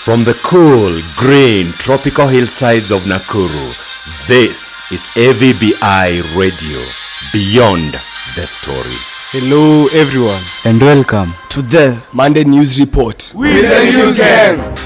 From the cool, green, tropical hillsides of Nakuru, this is AVBI Radio, Beyond the Story. Hello everyone and welcome to the Monday News Report with the News Gang.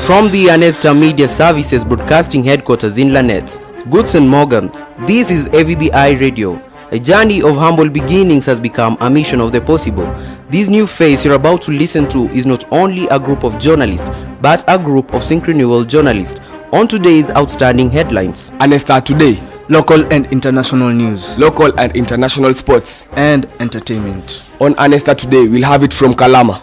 From the ANESTAR Media Services Broadcasting Headquarters in Lanet, Goods and Morgan, this is AVBI Radio. A journey of humble beginnings has become a mission of the possible. This new face you're about to listen to is not only a group of journalists, but a group of synchronous journalists. On today's outstanding headlines: ANESTAR Today, local and international news, local and international sports, and entertainment. On ANESTAR Today, we'll have it from Kalama.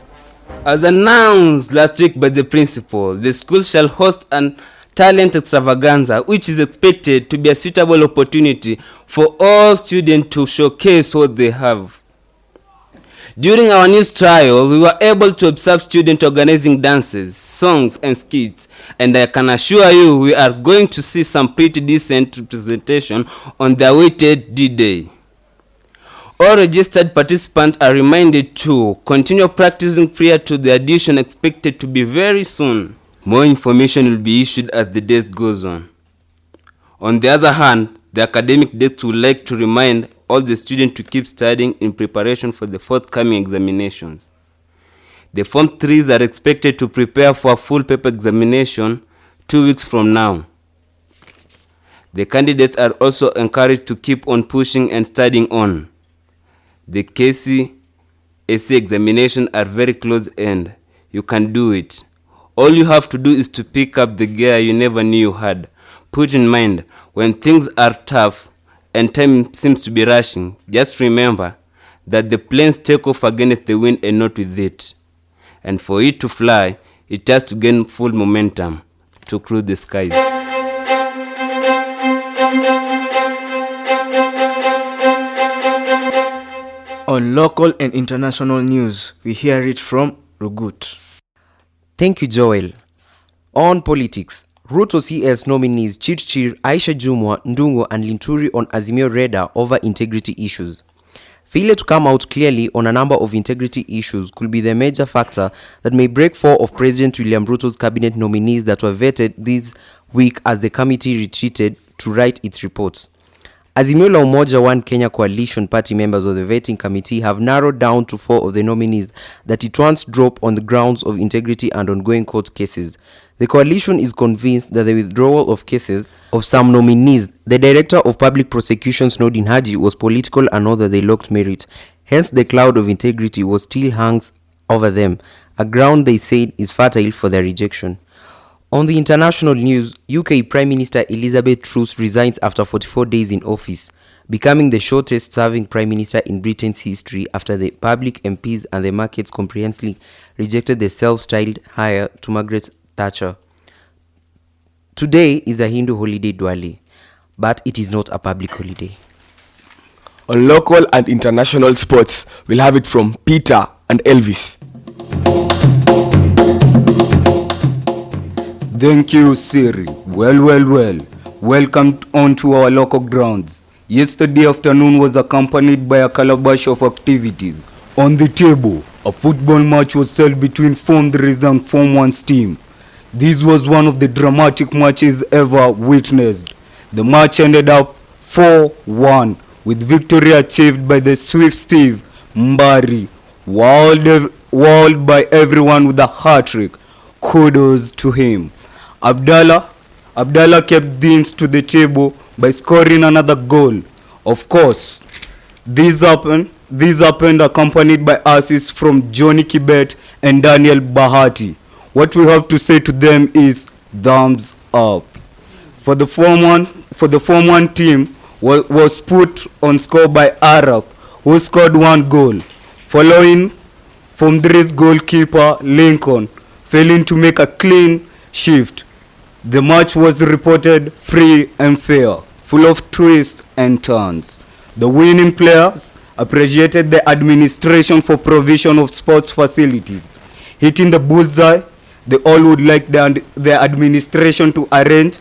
As announced last week by the principal, the school shall host an talent extravaganza, which is expected to be a suitable opportunity for all students to showcase what they have. During our news trial, we were able to observe students organizing dances, songs, and skits, and I can assure you we are going to see some pretty decent representation on the awaited D-Day. All registered participants are reminded to continue practicing prior to the audition expected to be very soon. More information will be issued as the days goes on. On the other hand, the academic desk would like to remind all the students to keep studying in preparation for the forthcoming examinations. The Form 3s are expected to prepare for a full paper examination 2 weeks from now. The candidates are also encouraged to keep on pushing and studying on. The KCSE examinations are very close end. You can do it. All you have to do is to pick up the gear you never knew you had. Put in mind, when things are tough and time seems to be rushing, just remember that the planes take off against the wind and not with it. And for it to fly, it has to gain full momentum to cruise the skies. On local and international news, we hear it from Rugut. Thank you, Joel. On politics, Ruto CS nominees Chirchir, Aisha Jumwa, Ndungo and Linturi on Azimio radar over integrity issues. Failure to come out clearly on a number of integrity issues could be the major factor that may break 4 of President William Ruto's cabinet nominees that were vetted this week as the committee retreated to write its reports. Azimio la Umoja One Kenya Coalition Party members of the vetting committee have narrowed down to 4 of the nominees that it wants drop on the grounds of integrity and ongoing court cases. The coalition is convinced that the withdrawal of cases of some nominees, the Director of Public Prosecutions Nordin Haji, was political and not that they lacked merit. Hence, the cloud of integrity was still hangs over them, a ground they said is fertile for their rejection. On the international news, UK Prime Minister Elizabeth Truss resigns after 44 days in office, becoming the shortest-serving Prime Minister in Britain's history after the public MPs and the markets comprehensively rejected the self-styled heir to Margaret Thatcher. Today is a Hindu holiday Diwali, but it is not a public holiday. On local and international sports, we'll have it from Peter and Elvis. Thank you, Siri. Well. Welcome on to our local grounds. Yesterday afternoon was accompanied by a calabash of activities. On the table, a football match was held between Form 3s and Form 1's team. This was one of the dramatic matches ever witnessed. The match ended up 4-1 with victory achieved by the Swift Steve Mbari, wowed by everyone with a hat-trick. Kudos to him. Abdallah kept things to the table by scoring another goal. Of course, this happened accompanied by assists from Johnny Kibet and Daniel Bahati. What we have to say to them is thumbs up. For the Form 1 team was put on score by Arab, who scored 1 goal, following Form 3's goalkeeper Lincoln failing to make a clean shift. The match was reported free and fair, full of twists and turns. The winning players appreciated the administration for provision of sports facilities. Hitting the bullseye, they all would like the administration to arrange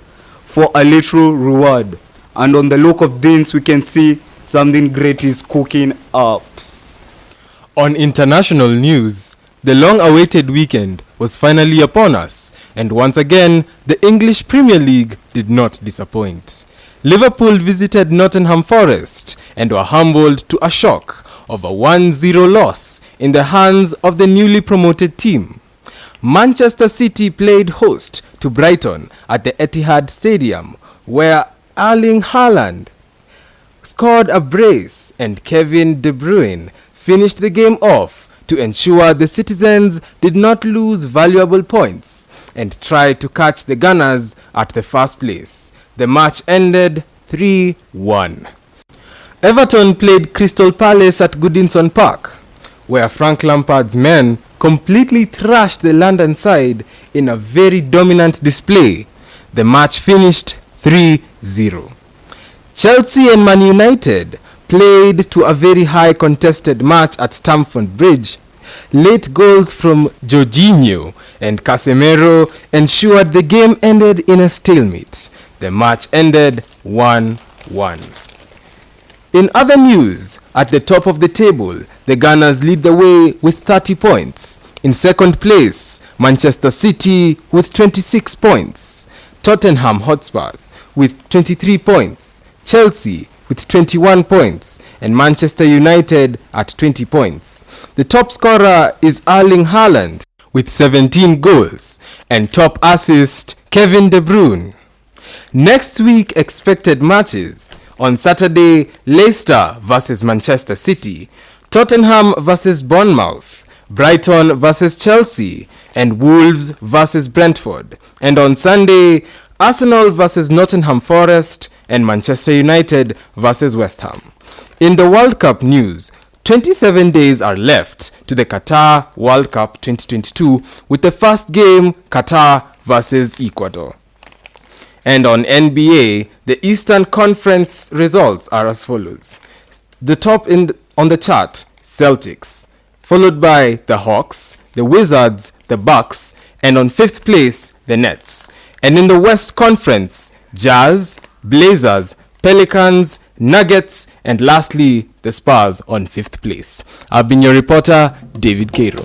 for a little reward. And on the look of things, we can see something great is cooking up. On international news, The long-awaited weekend was finally upon us, and once again, the English Premier League did not disappoint. Liverpool visited Nottingham Forest and were humbled to a shock of a 1-0 loss in the hands of the newly promoted team. Manchester City played host to Brighton at the Etihad Stadium, where Erling Haaland scored a brace and Kevin De Bruyne finished the game off to ensure the citizens did not lose valuable points and try to catch the Gunners at the first place. The match ended 3-1. Everton played Crystal Palace at Goodison Park, where Frank Lampard's men completely thrashed the London side in a very dominant display. The match finished 3-0. Chelsea and Man United played to a very high contested match at Stamford Bridge. Late goals from Jorginho and Casemiro ensured the game ended in a stalemate. The match ended 1-1. In other news, at the top of the table, the Gunners lead the way with 30 points. In second place, Manchester City with 26 points. Tottenham Hotspurs with 23 points. Chelsea with 21 points. And Manchester United at 20 points. The top scorer is Erling Haaland with 17 goals. And top assist, Kevin De Bruyne. Next week expected matches. On Saturday, Leicester versus Manchester City, Tottenham versus Bournemouth, Brighton versus Chelsea, and Wolves versus Brentford. And on Sunday, Arsenal versus Nottingham Forest and Manchester United versus West Ham. In the World Cup news, 27 days are left to the Qatar World Cup 2022 with the first game Qatar versus Ecuador. And on NBA, the Eastern Conference results are as follows. The top on the chart, Celtics, followed by the Hawks, the Wizards, the Bucks, and on 5th place, the Nets. And in the West Conference, Jazz, Blazers, Pelicans, Nuggets, and lastly, the Spurs on 5th place. I've been your reporter, David Cairo.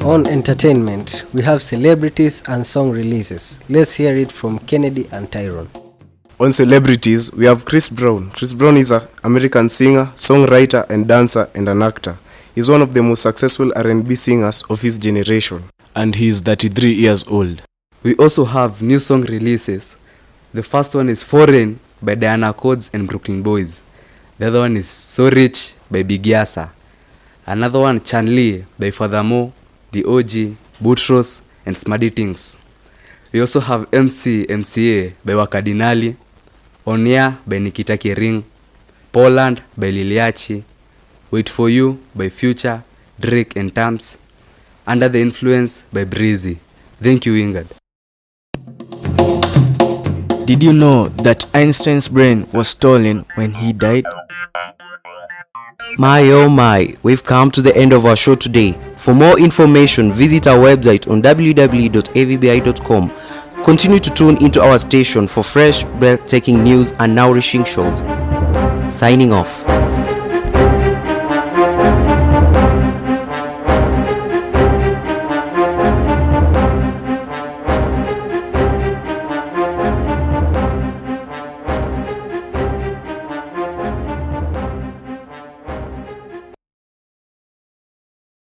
On entertainment, we have celebrities and song releases. Let's hear it from Kennedy and Tyrone. On celebrities, we have Chris Brown. Chris Brown is an American singer, songwriter, and dancer, and an actor. He's one of the most successful R&B singers of his generation, and he is 33 years old. We also have new song releases. The first one is Foreign by Diana Codes and Brooklyn Boys. The other one is So Rich by Big Yasa. Another one, Chan Lee by Furthermore, The OG, Boutros, and Smarty Things. We also have MCA by Wakadinali, On Air by Nikita Kering, Poland by Liliachi, Wait For You by Future, Drake and Tams, Under the Influence by Breezy. Thank you, Wingard. Did you know that Einstein's brain was stolen when he died? My oh my, we've come to the end of our show today. For more information, visit our website on www.avbi.com. Continue to tune into our station for fresh, breathtaking news and nourishing shows. Signing off.